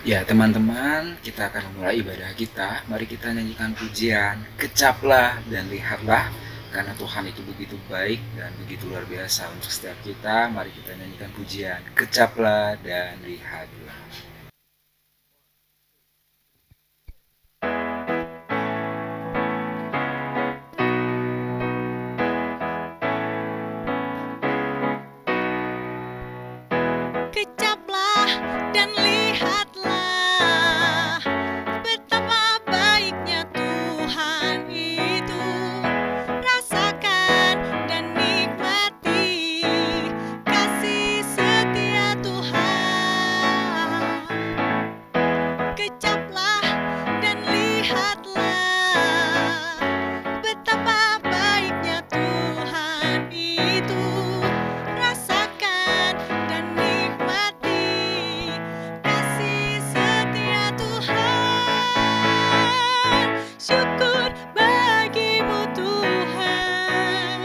Ya teman-teman, kita akan memulai ibadah kita. Mari kita nyanyikan pujian Kecaplah dan Lihatlah. Karena Tuhan itu begitu baik dan begitu luar biasa untuk setiap kita. Mari kita nyanyikan pujian Kecaplah dan Lihatlah. Kecaplah dan lihatlah betapa baiknya Tuhan itu. Rasakan dan nikmati kasih setia Tuhan. Kecaplah dan lihatlah betapa baiknya Tuhan itu. Rasakan dan nikmati kasih setia Tuhan. Syukur bagimu Tuhan,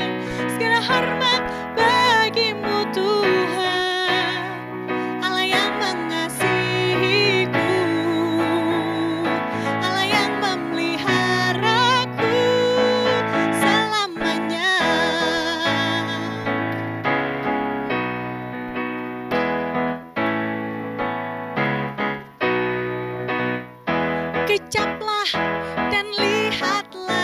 segala hormat bagimu Tuhan, Allah yang mengasihiku, Allah yang memeliharaku selamanya. Kecaplah dan lihatlah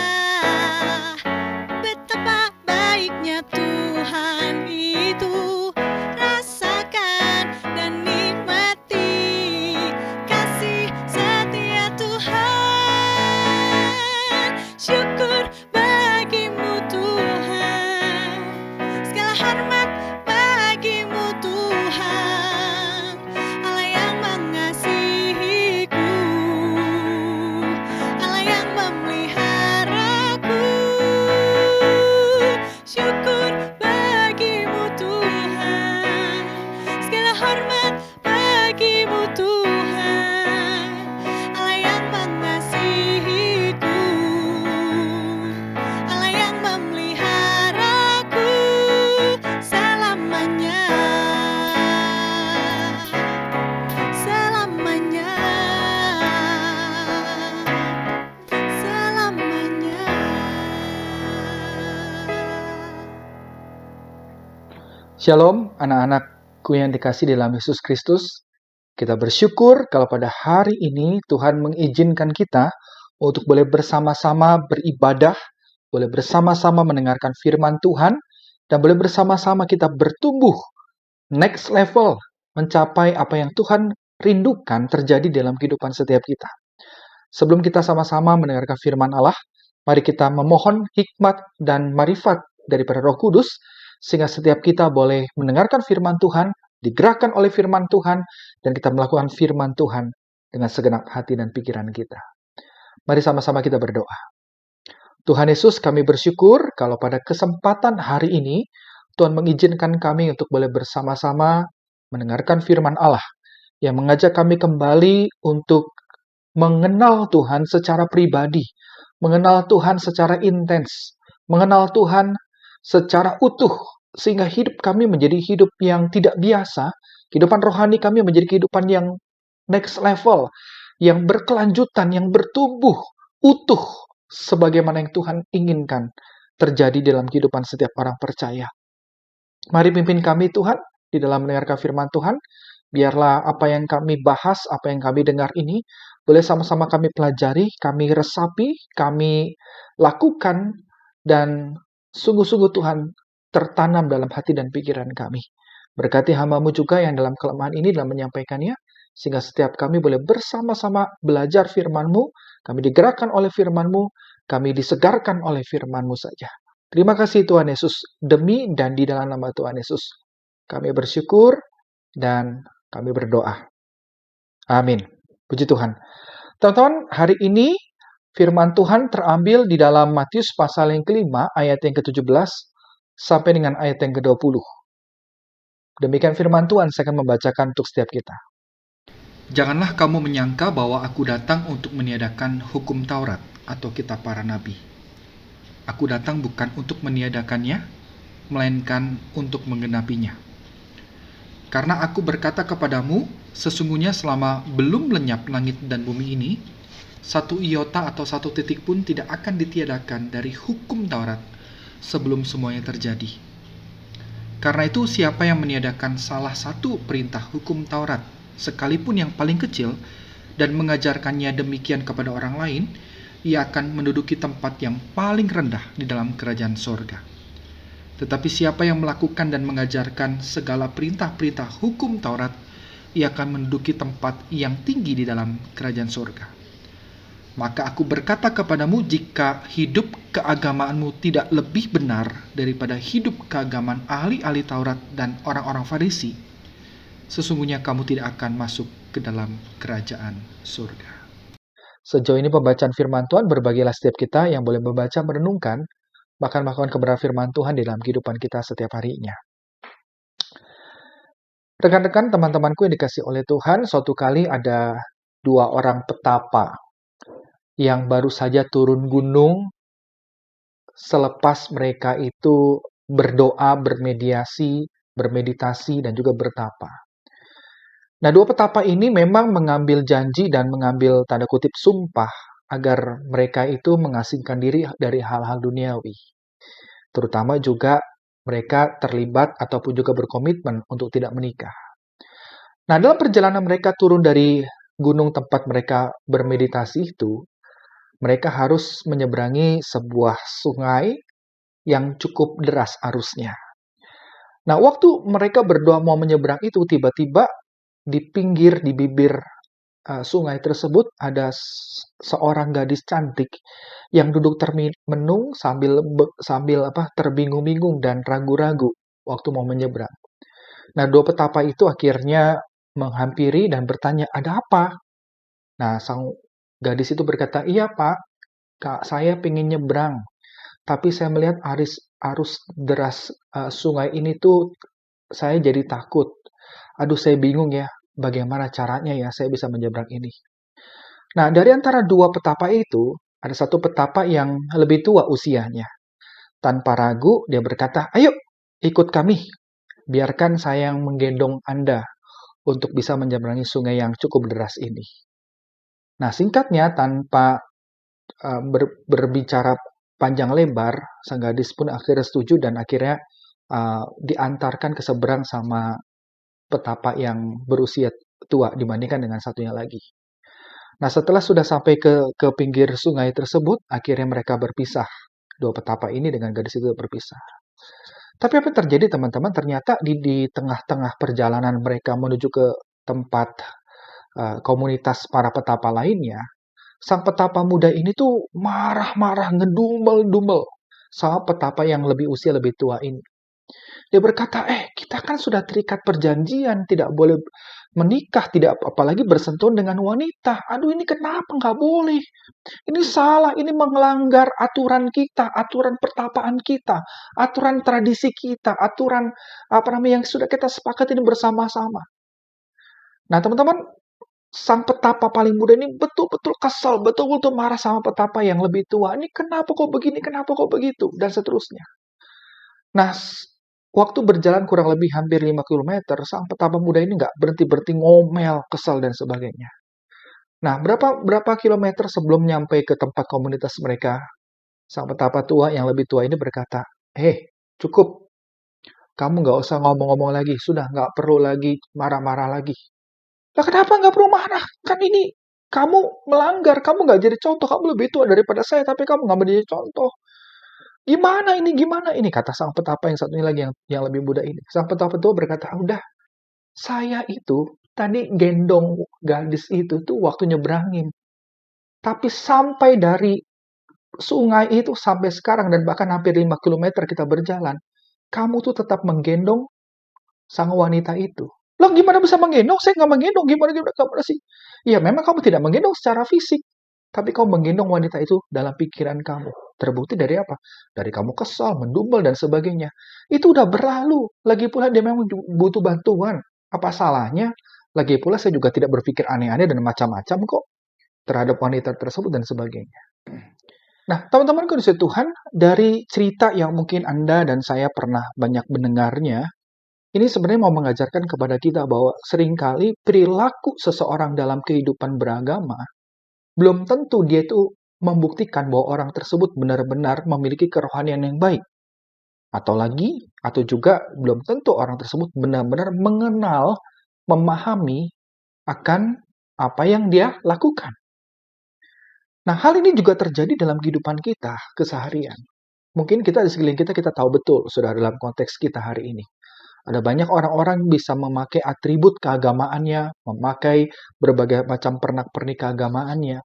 betapa baiknya Tuhan itu. Rasakan dan nikmati kasih setia Tuhan. Syukur bagimu Tuhan, segala hormat bagimu Tuhan, Allah yang mengasihiku, Allah yang memeliharaku. Syukur bagimu Tuhan, segala hormat bagimu Tuhan, Allah yang mengasihiku, Allah yang memeliharaku selamanya. Selamanya. Selamanya. Shalom anak-anakku yang dikasih dalam Yesus Kristus. Kita bersyukur kalau pada hari ini Tuhan mengizinkan kita untuk boleh bersama-sama beribadah, boleh bersama-sama mendengarkan firman Tuhan, dan boleh bersama-sama kita bertumbuh next level, mencapai apa yang Tuhan rindukan terjadi dalam kehidupan setiap kita. Sebelum kita sama-sama mendengarkan firman Allah, mari kita memohon hikmat dan marifat daripada Roh Kudus, sehingga setiap kita boleh mendengarkan firman Tuhan, digerakkan oleh firman Tuhan, dan kita melakukan firman Tuhan dengan segenap hati dan pikiran kita. Mari sama-sama kita berdoa. Tuhan Yesus, kami bersyukur kalau pada kesempatan hari ini, Tuhan mengizinkan kami untuk boleh bersama-sama mendengarkan firman Allah, yang mengajak kami kembali untuk mengenal Tuhan secara pribadi, mengenal Tuhan secara intens, mengenal Tuhan secara utuh, sehingga hidup kami menjadi hidup yang tidak biasa, kehidupan rohani kami menjadi kehidupan yang next level, yang berkelanjutan, yang bertumbuh, utuh, sebagaimana yang Tuhan inginkan terjadi dalam kehidupan setiap orang percaya. Mari pimpin kami Tuhan, di dalam mendengarkan firman Tuhan. Biarlah apa yang kami bahas, apa yang kami dengar ini, boleh sama-sama kami pelajari, kami resapi, kami lakukan, dan sungguh-sungguh Tuhan tertanam dalam hati dan pikiran kami. Berkati hamba-Mu juga yang dalam kelemahan ini dalam menyampaikannya, sehingga setiap kami boleh bersama-sama belajar firman-Mu, kami digerakkan oleh firman-Mu, kami disegarkan oleh firman-Mu saja. Terima kasih Tuhan Yesus, demi dan di dalam nama Tuhan Yesus. Kami bersyukur dan kami berdoa. Amin. Puji Tuhan. Teman-teman, hari ini firman Tuhan terambil di dalam Matius pasal yang kelima, ayat yang ke-17, sampai dengan ayat yang ke-20. Demikian firman Tuhan, saya akan membacakan untuk setiap kita. Janganlah kamu menyangka bahwa aku datang untuk meniadakan hukum Taurat atau kitab para nabi. Aku datang bukan untuk meniadakannya, melainkan untuk menggenapinya. Karena aku berkata kepadamu, sesungguhnya selama belum lenyap langit dan bumi ini, satu iota atau satu titik pun tidak akan ditiadakan dari hukum Taurat sebelum semuanya terjadi. Karena itu, siapa yang meniadakan salah satu perintah hukum Taurat, sekalipun yang paling kecil, dan mengajarkannya demikian kepada orang lain, ia akan menduduki tempat yang paling rendah di dalam kerajaan sorga. Tetapi siapa yang melakukan dan mengajarkan segala perintah-perintah hukum Taurat, ia akan menduduki tempat yang tinggi di dalam kerajaan sorga. Maka aku berkata kepadamu, jika hidup keagamaanmu tidak lebih benar daripada hidup keagamaan ahli-ahli Taurat dan orang-orang Farisi, sesungguhnya kamu tidak akan masuk ke dalam kerajaan surga. Sejauh ini pembacaan firman Tuhan, berbagilah setiap kita yang boleh membaca, merenungkan, bahkan melakukan kebenaran firman Tuhan di dalam kehidupan kita setiap harinya. Rekan-rekan, teman-temanku yang dikasihi oleh Tuhan, suatu kali ada dua orang petapa yang baru saja turun gunung selepas mereka itu berdoa, bermeditasi, dan juga bertapa. Nah, dua petapa ini memang mengambil janji dan mengambil tanda kutip sumpah agar mereka itu mengasingkan diri dari hal-hal duniawi. Terutama juga mereka terlibat ataupun juga berkomitmen untuk tidak menikah. Nah, dalam perjalanan mereka turun dari gunung tempat mereka bermeditasi itu, mereka harus menyeberangi sebuah sungai yang cukup deras arusnya. Nah, waktu mereka berdoa mau menyeberang itu, tiba-tiba di bibir sungai tersebut ada seorang gadis cantik yang duduk termenung sambil terbingung-bingung dan ragu-ragu waktu mau menyeberang. Nah, dua petapa itu akhirnya menghampiri dan bertanya, "Ada apa?" Nah, sang gadis itu berkata, "Iya, Pak, Kak, saya ingin nyebrang, tapi saya melihat arus deras sungai ini tuh saya jadi takut. Aduh, saya bingung ya, bagaimana caranya ya saya bisa menyeberang ini." Nah, dari antara dua petapa itu, ada satu petapa yang lebih tua usianya. Tanpa ragu, dia berkata, "Ayo, ikut kami. Biarkan saya yang menggendong Anda untuk bisa menyeberangi sungai yang cukup deras ini." Nah, singkatnya, tanpa berbicara panjang lebar, sang gadis pun akhirnya setuju dan akhirnya diantarkan ke seberang sama petapa yang berusia tua dibandingkan dengan satunya lagi. Nah, setelah sudah sampai ke pinggir sungai tersebut, akhirnya mereka berpisah. Dua petapa ini dengan gadis itu berpisah. Tapi apa yang terjadi, teman-teman? Ternyata di tengah-tengah perjalanan mereka menuju ke tempat komunitas para petapa lainnya, sang petapa muda ini tuh marah-marah, ngedumel-dumel sama petapa yang usia lebih tua ini. Dia berkata, kita kan sudah terikat perjanjian, tidak boleh menikah, tidak apalagi bersentuhan dengan wanita. Aduh, ini kenapa nggak boleh? Ini salah, ini melanggar aturan kita, aturan pertapaan kita, aturan tradisi kita, aturan yang sudah kita sepakati ini bersama-sama. Nah, teman-teman, sang petapa paling muda ini betul-betul kesal, betul-betul marah sama petapa yang lebih tua. Ini kenapa kok begini, kenapa kok begitu, dan seterusnya. Nah, waktu berjalan kurang lebih hampir 5 km, sang petapa muda ini nggak berhenti-berhenti ngomel, kesal, dan sebagainya. Nah, berapa kilometer sebelum nyampe ke tempat komunitas mereka, sang petapa tua yang lebih tua ini berkata, cukup. Kamu nggak usah ngomong-ngomong lagi, sudah nggak perlu lagi marah-marah lagi. Lah, kenapa nggak perlu marah? Kan ini kamu melanggar, kamu nggak jadi contoh, kamu lebih tua daripada saya, tapi kamu nggak menjadi contoh. Gimana ini, kata sang petapa yang satunya lagi yang lebih muda ini. Sang petapa tua berkata, udah, saya itu tadi gendong gadis itu tuh waktu nyebrangin. Tapi sampai dari sungai itu sampai sekarang dan bahkan hampir 5 km kita berjalan, kamu tuh tetap menggendong sang wanita itu. Loh, gimana bisa menggendong? Saya nggak menggendong. Gimana sih? Ya, memang kamu tidak menggendong secara fisik. Tapi kamu menggendong wanita itu dalam pikiran kamu. Terbukti dari apa? Dari kamu kesal, mendumel, dan sebagainya. Itu udah berlalu. Lagi pula dia memang butuh bantuan. Apa salahnya? Lagi pula saya juga tidak berpikir aneh-aneh dan macam-macam kok terhadap wanita tersebut dan sebagainya. Nah, teman-teman kudus Tuhan, dari cerita yang mungkin Anda dan saya pernah banyak mendengarnya, Ini sebenarnya mau mengajarkan kepada kita bahwa seringkali perilaku seseorang dalam kehidupan beragama belum tentu dia itu membuktikan bahwa orang tersebut benar-benar memiliki kerohanian yang baik. Atau juga belum tentu orang tersebut benar-benar mengenal, memahami akan apa yang dia lakukan. Nah, hal ini juga terjadi dalam kehidupan kita keseharian. Mungkin kita di sekeliling kita tahu betul, sudah dalam konteks kita hari ini. Ada banyak orang-orang yang bisa memakai atribut keagamaannya, memakai berbagai macam pernak-pernik keagamaannya,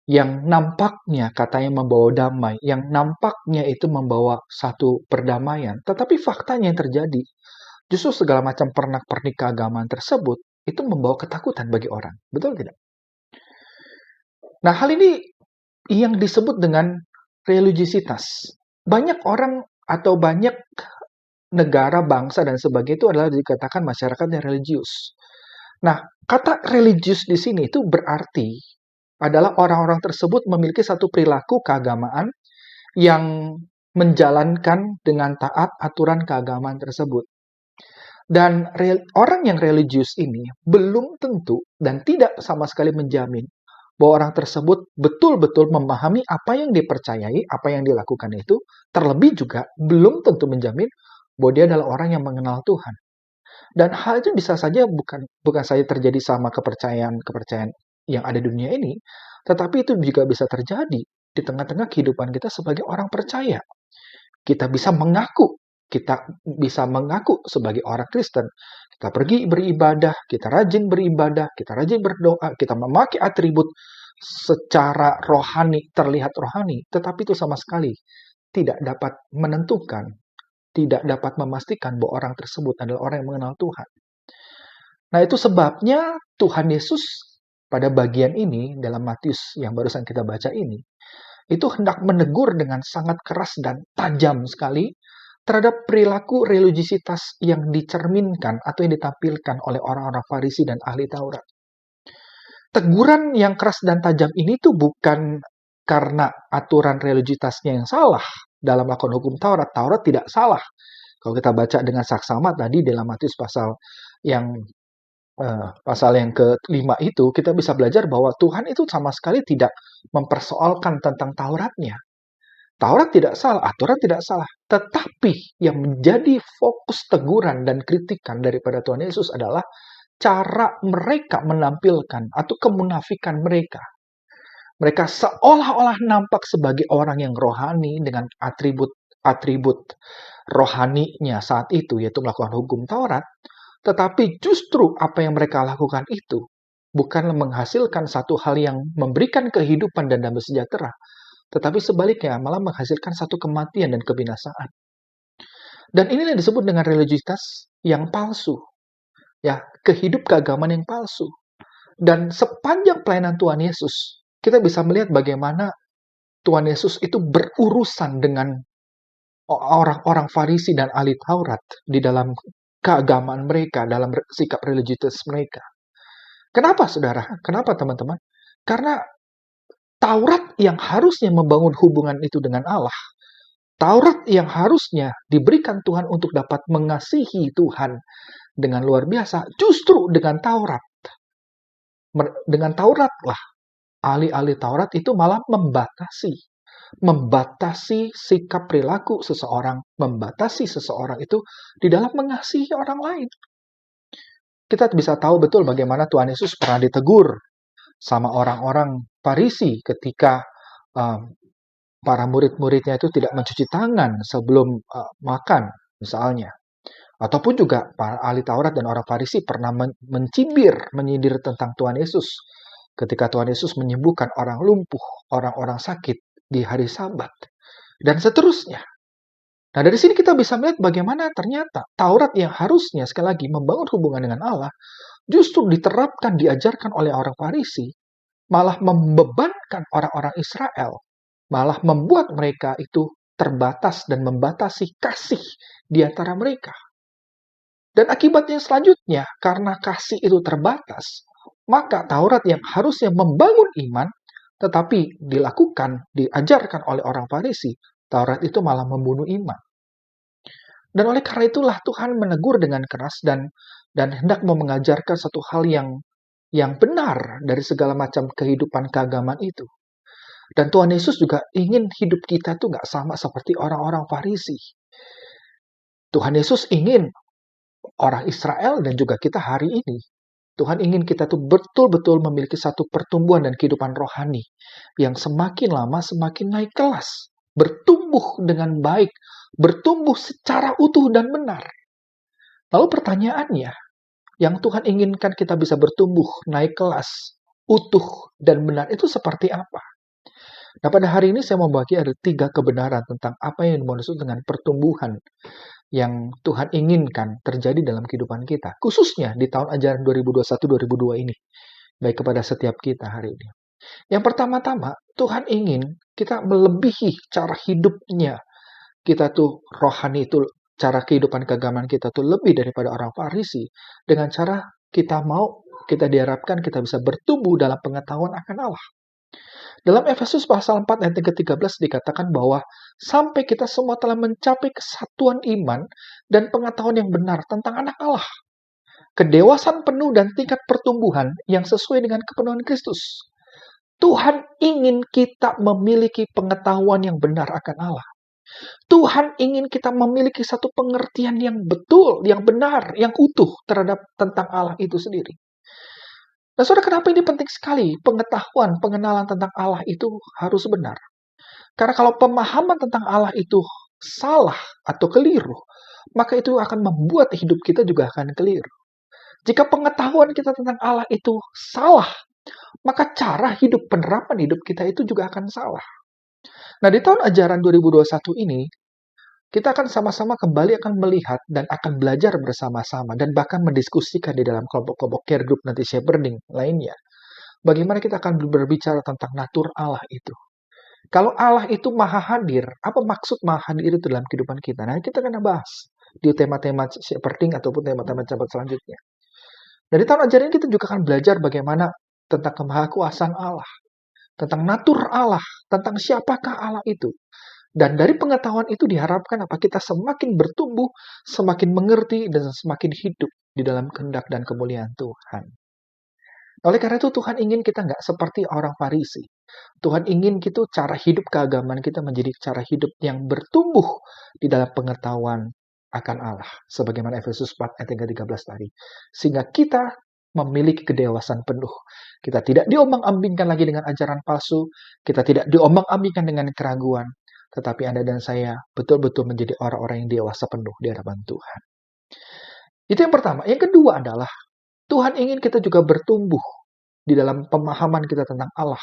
yang nampaknya katanya membawa damai, yang nampaknya itu membawa satu perdamaian. Tetapi faktanya yang terjadi, justru segala macam pernak-pernik keagamaan tersebut itu membawa ketakutan bagi orang. Betul tidak? Nah, hal ini yang disebut dengan religiositas. Banyak orang atau banyak negara, bangsa, dan sebagainya itu adalah dikatakan masyarakat yang religius. Nah, kata religius di sini itu berarti adalah orang-orang tersebut memiliki satu perilaku keagamaan yang menjalankan dengan taat aturan keagamaan tersebut. Dan orang yang religius ini belum tentu dan tidak sama sekali menjamin bahwa orang tersebut betul-betul memahami apa yang dipercayai, apa yang dilakukan itu, terlebih juga belum tentu menjamin bahwa dia adalah orang yang mengenal Tuhan. Dan hal itu bisa saja bukan saja terjadi sama kepercayaan yang ada di dunia ini, tetapi itu juga bisa terjadi di tengah-tengah kehidupan kita sebagai orang percaya. Kita bisa mengaku sebagai orang Kristen. Kita pergi beribadah, kita rajin beribadah, kita rajin berdoa, kita memakai atribut secara rohani, terlihat rohani, tetapi itu sama sekali tidak dapat menentukan, tidak dapat memastikan bahwa orang tersebut adalah orang yang mengenal Tuhan. Nah, itu sebabnya Tuhan Yesus pada bagian ini, dalam Matius yang barusan kita baca ini, itu hendak menegur dengan sangat keras dan tajam sekali terhadap perilaku religiositas yang dicerminkan atau yang ditampilkan oleh orang-orang Farisi dan ahli Taurat. Teguran yang keras dan tajam ini tuh bukan karena aturan religiositasnya yang salah dalam melakukan hukum Taurat. Taurat tidak salah. Kalau kita baca dengan saksama tadi dalam Matius pasal yang ke-5 itu, kita bisa belajar bahwa Tuhan itu sama sekali tidak mempersoalkan tentang Tauratnya. Taurat tidak salah, aturan tidak salah. Tetapi yang menjadi fokus teguran dan kritikan daripada Tuhan Yesus adalah cara mereka menampilkan atau kemunafikan mereka. Mereka seolah-olah nampak sebagai orang yang rohani dengan atribut rohaninya saat itu, yaitu melakukan hukum Taurat. Tetapi justru apa yang mereka lakukan itu bukanlah menghasilkan satu hal yang memberikan kehidupan dan damai sejahtera, tetapi sebaliknya malah menghasilkan satu kematian dan kebinasaan. Dan ini yang disebut dengan religiositas yang palsu. Ya, keagamaan yang palsu. Dan sepanjang pelayanan Tuhan Yesus, kita bisa melihat bagaimana Tuhan Yesus itu berurusan dengan orang-orang Farisi dan ahli Taurat di dalam keagamaan mereka, dalam sikap religius mereka. Kenapa, saudara? Kenapa, teman-teman? Karena Taurat yang harusnya membangun hubungan itu dengan Allah, Taurat yang harusnya diberikan Tuhan untuk dapat mengasihi Tuhan dengan luar biasa, justru dengan Taurat. Dengan Tauratlah, ahli-ahli Taurat itu malah membatasi sikap perilaku seseorang, membatasi seseorang itu di dalam mengasihi orang lain. Kita bisa tahu betul bagaimana Tuhan Yesus pernah ditegur sama orang-orang Farisi ketika para murid-muridnya itu tidak mencuci tangan sebelum makan, misalnya. Ataupun juga para ahli Taurat dan orang Farisi pernah menyindir tentang Tuhan Yesus ketika Tuhan Yesus menyembuhkan orang lumpuh, orang-orang sakit di hari Sabat, dan seterusnya. Nah, dari sini kita bisa melihat bagaimana ternyata Taurat yang harusnya sekali lagi membangun hubungan dengan Allah, justru diterapkan, diajarkan oleh orang Farisi, malah membebankan orang-orang Israel, malah membuat mereka itu terbatas dan membatasi kasih di antara mereka. Dan akibatnya selanjutnya, karena kasih itu terbatas, maka Taurat yang harusnya membangun iman, tetapi diajarkan oleh orang Farisi, Taurat itu malah membunuh iman. Dan oleh karena itulah Tuhan menegur dengan keras dan hendak mau mengajarkan satu hal yang benar dari segala macam kehidupan keagamaan itu. Dan Tuhan Yesus juga ingin hidup kita tuh nggak sama seperti orang-orang Farisi. Tuhan Yesus ingin orang Israel dan juga kita hari ini. Tuhan ingin kita tuh betul-betul memiliki satu pertumbuhan dan kehidupan rohani yang semakin lama semakin naik kelas. Bertumbuh dengan baik, bertumbuh secara utuh dan benar. Lalu pertanyaannya, yang Tuhan inginkan kita bisa bertumbuh, naik kelas, utuh, dan benar itu seperti apa? Nah, pada hari ini saya mau bagi ada 3 kebenaran tentang apa yang dimaksud dengan pertumbuhan yang Tuhan inginkan terjadi dalam kehidupan kita, khususnya di tahun ajaran 2021-2022 ini, baik kepada setiap kita hari ini. Yang pertama-tama, Tuhan ingin kita melebihi cara hidupnya. Kita tuh rohani itu, cara kehidupan keagamaan kita tuh lebih daripada orang Farisi, dengan cara kita diharapkan kita bisa bertumbuh dalam pengetahuan akan Allah. Dalam Efesus pasal 4 ayat ke-13 dikatakan bahwa sampai kita semua telah mencapai kesatuan iman dan pengetahuan yang benar tentang anak Allah. Kedewasaan penuh dan tingkat pertumbuhan yang sesuai dengan kepenuhan Kristus. Tuhan ingin kita memiliki pengetahuan yang benar akan Allah. Tuhan ingin kita memiliki satu pengertian yang betul, yang benar, yang utuh terhadap tentang Allah itu sendiri. Nah, saudara, kenapa ini penting sekali? Pengetahuan, pengenalan tentang Allah itu harus benar. Karena kalau pemahaman tentang Allah itu salah atau keliru, maka itu akan membuat hidup kita juga akan keliru. Jika pengetahuan kita tentang Allah itu salah, maka cara hidup, penerapan hidup kita itu juga akan salah. Nah, di tahun ajaran 2021 ini, kita akan sama-sama kembali akan melihat dan akan belajar bersama-sama dan bahkan mendiskusikan di dalam kelompok-kelompok care group nanti shepherding lainnya. Bagaimana kita akan berbicara tentang natur Allah itu. Kalau Allah itu maha hadir, apa maksud maha hadir itu dalam kehidupan kita? Nah, kita akan bahas di tema-tema shepherding ataupun tema-tema cabang selanjutnya. Dari tahun ajaran ini kita juga akan belajar bagaimana tentang kemahakuasaan Allah, tentang natur Allah, tentang siapakah Allah itu. Dan dari pengetahuan itu diharapkan apa? Kita semakin bertumbuh, semakin mengerti, dan semakin hidup di dalam kehendak dan kemuliaan Tuhan. Oleh karena itu Tuhan ingin kita nggak seperti orang Farisi. Tuhan ingin kita cara hidup keagamaan kita menjadi cara hidup yang bertumbuh di dalam pengetahuan akan Allah. Sebagaimana Efesus 4 ayat 13 tadi. Sehingga kita memiliki kedewasaan penuh. Kita tidak diombang-ambingkan lagi dengan ajaran palsu. Kita tidak diombang-ambingkan dengan keraguan. Tetapi Anda dan saya betul-betul menjadi orang-orang yang dewasa penuh di hadapan Tuhan. Itu yang pertama. Yang kedua adalah Tuhan ingin kita juga bertumbuh di dalam pemahaman kita tentang Allah.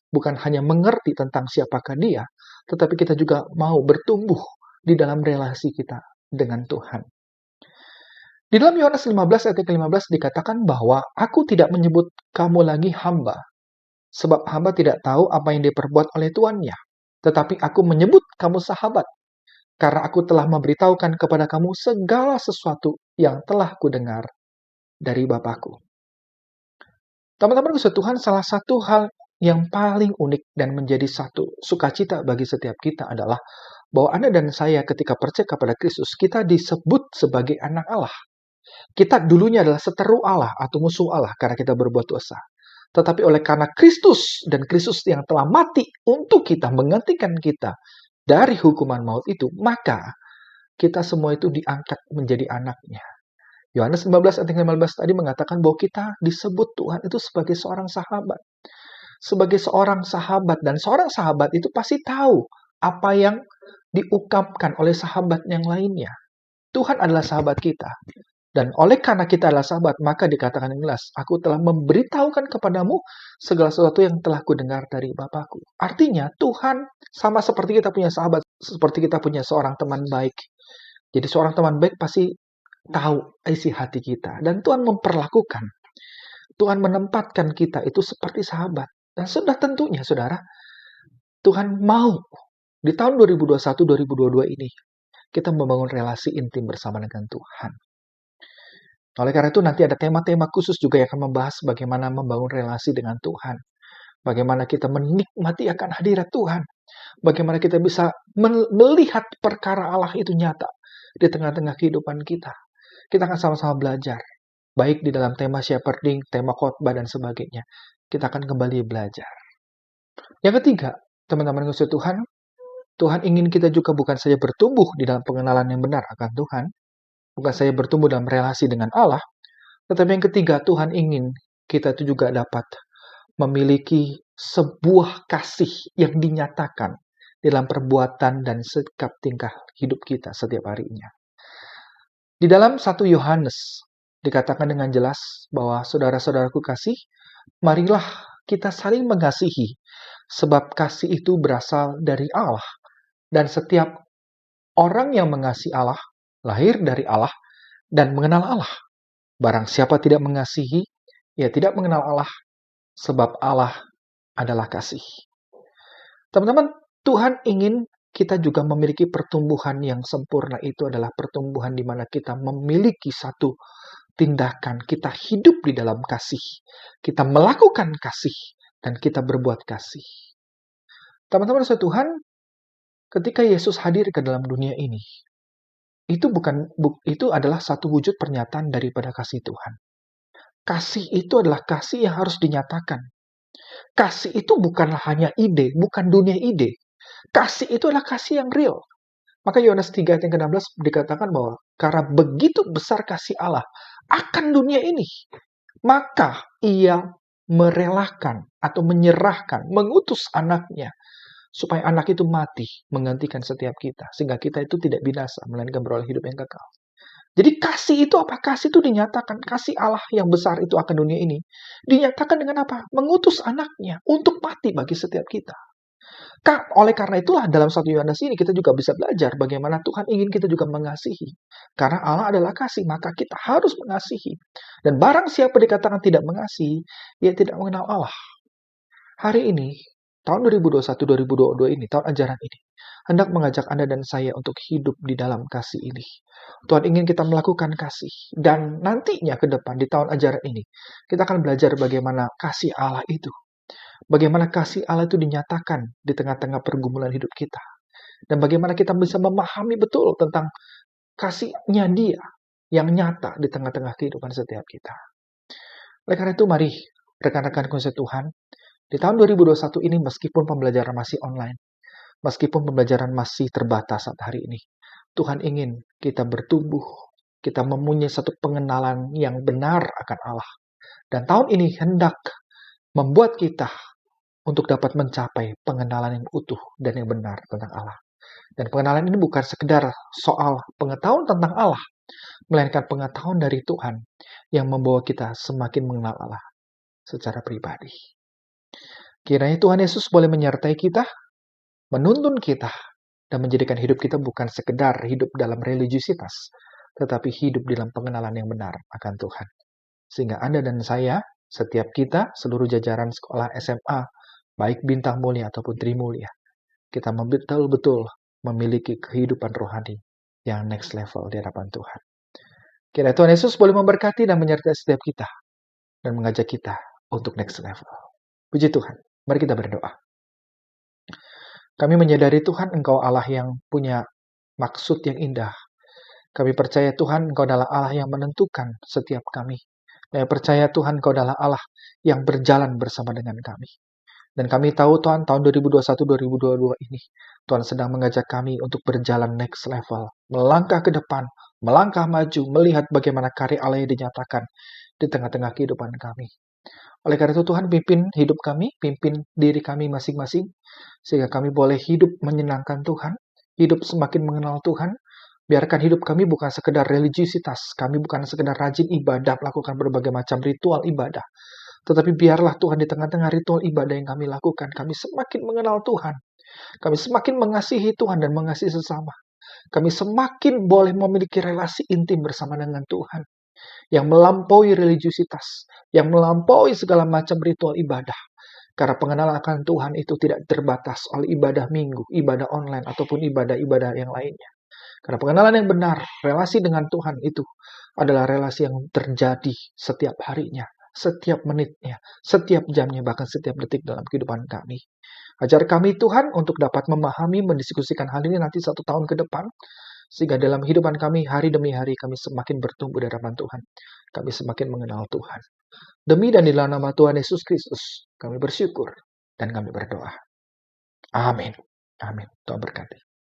Bukan hanya mengerti tentang siapakah Dia, tetapi kita juga mau bertumbuh di dalam relasi kita dengan Tuhan. Di dalam Yohanes 15 ayat ke-15 dikatakan bahwa aku tidak menyebut kamu lagi hamba, sebab hamba tidak tahu apa yang diperbuat oleh tuannya. Tetapi aku menyebut kamu sahabat, karena aku telah memberitahukan kepada kamu segala sesuatu yang telah kudengar dari Bapakku. Teman-teman khusus Tuhan, salah satu hal yang paling unik dan menjadi satu sukacita bagi setiap kita adalah bahwa Anda dan saya ketika percaya kepada Kristus, kita disebut sebagai anak Allah. Kita dulunya adalah seteru Allah atau musuh Allah karena kita berbuat dosa. Tetapi oleh karena Kristus dan Kristus yang telah mati untuk kita, menggantikan kita dari hukuman maut itu, maka kita semua itu diangkat menjadi anaknya. Yohanes 15 ayat 15 tadi mengatakan bahwa kita disebut Tuhan itu sebagai seorang sahabat. Sebagai seorang sahabat, dan seorang sahabat itu pasti tahu apa yang diungkapkan oleh sahabat yang lainnya. Tuhan adalah sahabat kita. Dan oleh karena kita adalah sahabat, maka dikatakan yang jelas, aku telah memberitahukan kepadamu segala sesuatu yang telah kudengar dari Bapakku. Artinya, Tuhan sama seperti kita punya sahabat, seperti kita punya seorang teman baik. Jadi seorang teman baik pasti tahu isi hati kita. Dan Tuhan memperlakukan, Tuhan menempatkan kita itu seperti sahabat. Dan sudah tentunya, saudara, Tuhan mau di tahun 2021-2022 ini, kita membangun relasi intim bersama dengan Tuhan. Oleh karena itu nanti ada tema-tema khusus juga yang akan membahas bagaimana membangun relasi dengan Tuhan. Bagaimana kita menikmati akan hadirat Tuhan. Bagaimana kita bisa melihat perkara Allah itu nyata. di tengah-tengah kehidupan kita. Kita akan sama-sama belajar, baik di dalam tema shepherding, tema khotbah, dan sebagainya. Kita akan kembali belajar. Yang ketiga, teman-teman khusus Tuhan, Tuhan ingin kita juga bukan saja bertumbuh di dalam pengenalan yang benar akan Tuhan, bukan saja bertumbuh dalam relasi dengan Allah, tetapi yang ketiga, Tuhan ingin kita itu juga dapat memiliki sebuah kasih yang dinyatakan dalam perbuatan dan sikap tingkah hidup kita setiap harinya. Di dalam 1 Yohanes dikatakan dengan jelas bahwa saudara-saudaraku kasih, marilah kita saling mengasihi, sebab kasih itu berasal dari Allah. Dan setiap orang yang mengasihi Allah, lahir dari Allah dan mengenal Allah. Barang siapa tidak mengasihi, ia tidak mengenal Allah, sebab Allah adalah kasih. Teman-teman, Tuhan ingin kita juga memiliki pertumbuhan yang sempurna. Itu adalah pertumbuhan di mana kita memiliki satu tindakan, kita hidup di dalam kasih, kita melakukan kasih, dan kita berbuat kasih. Teman-teman Tuhan, ketika Yesus hadir ke dalam dunia ini, itu adalah satu wujud pernyataan daripada kasih Tuhan. Kasih itu adalah kasih yang harus dinyatakan. Kasih itu bukanlah hanya ide, bukan dunia ide. Kasih itu adalah kasih yang real. Maka Yohanes 3 ayat yang ke-16 dikatakan bahwa karena begitu besar kasih Allah akan dunia ini, maka ia merelakan atau menyerahkan, mengutus anaknya, supaya anak itu mati menggantikan setiap kita, sehingga kita itu tidak binasa, melainkan beroleh hidup yang kekal. Jadi kasih itu apa? Kasih itu dinyatakan, kasih Allah yang besar itu akan dunia ini dinyatakan dengan apa? Mengutus anaknya untuk mati bagi setiap kita. Oleh karena itulah dalam 1 Yohanes ini kita juga bisa belajar bagaimana Tuhan ingin kita juga mengasihi. Karena Allah adalah kasih, maka kita harus mengasihi. Dan barang siapa dikatakan tidak mengasihi, ia tidak mengenal Allah. Hari ini, tahun 2021-2022 ini, tahun ajaran ini, hendak mengajak Anda dan saya untuk hidup di dalam kasih ini. Tuhan ingin kita melakukan kasih. Dan nantinya ke depan di tahun ajaran ini, kita akan belajar bagaimana kasih Allah itu. Bagaimana kasih Allah itu dinyatakan di tengah-tengah pergumulan hidup kita. Dan bagaimana kita bisa memahami betul tentang kasihnya Dia yang nyata di tengah-tengah kehidupan setiap kita. Oleh karena itu, mari rekan-rekan konsep Tuhan, di tahun 2021 ini meskipun pembelajaran masih online, meskipun pembelajaran masih terbatas saat hari ini, Tuhan ingin kita bertumbuh, kita mempunyai satu pengenalan yang benar akan Allah. Dan tahun ini hendak membuat kita untuk dapat mencapai pengenalan yang utuh dan yang benar tentang Allah. Dan pengenalan ini bukan sekedar soal pengetahuan tentang Allah, melainkan pengetahuan dari Tuhan yang membawa kita semakin mengenal Allah secara pribadi. Kiranya Tuhan Yesus boleh menyertai kita, menuntun kita, dan menjadikan hidup kita bukan sekedar hidup dalam religiusitas, tetapi hidup dalam pengenalan yang benar akan Tuhan. Sehingga Anda dan saya, setiap kita, seluruh jajaran sekolah SMA, baik Bintang Mulia ataupun Trimulya, kita betul-betul memiliki kehidupan rohani yang next level di hadapan Tuhan. Kiranya Tuhan Yesus boleh memberkati dan menyertai setiap kita, dan mengajak kita untuk next level. Puji Tuhan, mari kita berdoa. Kami menyadari Tuhan, Engkau Allah yang punya maksud yang indah. Kami percaya Tuhan, Engkau adalah Allah yang menentukan setiap kami. Kami percaya Tuhan, Engkau adalah Allah yang berjalan bersama dengan kami. Dan kami tahu Tuhan, tahun 2021-2022 ini, Tuhan sedang mengajak kami untuk berjalan next level. Melangkah ke depan, melangkah maju, melihat bagaimana karya Allah yang dinyatakan di tengah-tengah kehidupan kami. Oleh karena itu Tuhan, pimpin hidup kami, pimpin diri kami masing-masing, sehingga kami boleh hidup menyenangkan Tuhan, hidup semakin mengenal Tuhan. Biarkan hidup kami bukan sekedar religiusitas, kami bukan sekedar rajin ibadah, melakukan berbagai macam ritual ibadah. Tetapi biarlah Tuhan di tengah-tengah ritual ibadah yang kami lakukan, kami semakin mengenal Tuhan. Kami semakin mengasihi Tuhan dan mengasihi sesama. Kami semakin boleh memiliki relasi intim bersama dengan Tuhan. Yang melampaui religiusitas, yang melampaui segala macam ritual ibadah. Karena pengenalan akan Tuhan itu tidak terbatas oleh ibadah minggu, ibadah online, ataupun ibadah-ibadah yang lainnya. Karena pengenalan yang benar, relasi dengan Tuhan itu adalah relasi yang terjadi setiap harinya, setiap menitnya, setiap jamnya, bahkan setiap detik dalam kehidupan kami. Ajar kami Tuhan untuk dapat memahami, mendiskusikan hal ini nanti 1 tahun ke depan, Sehingga dalam kehidupan kami, hari demi hari, kami semakin bertumbuh di hadapan Tuhan. Kami semakin mengenal Tuhan. Demi dan di dalam nama Tuhan Yesus Kristus, kami bersyukur dan kami berdoa. Amin. Amin. Tuhan berkati.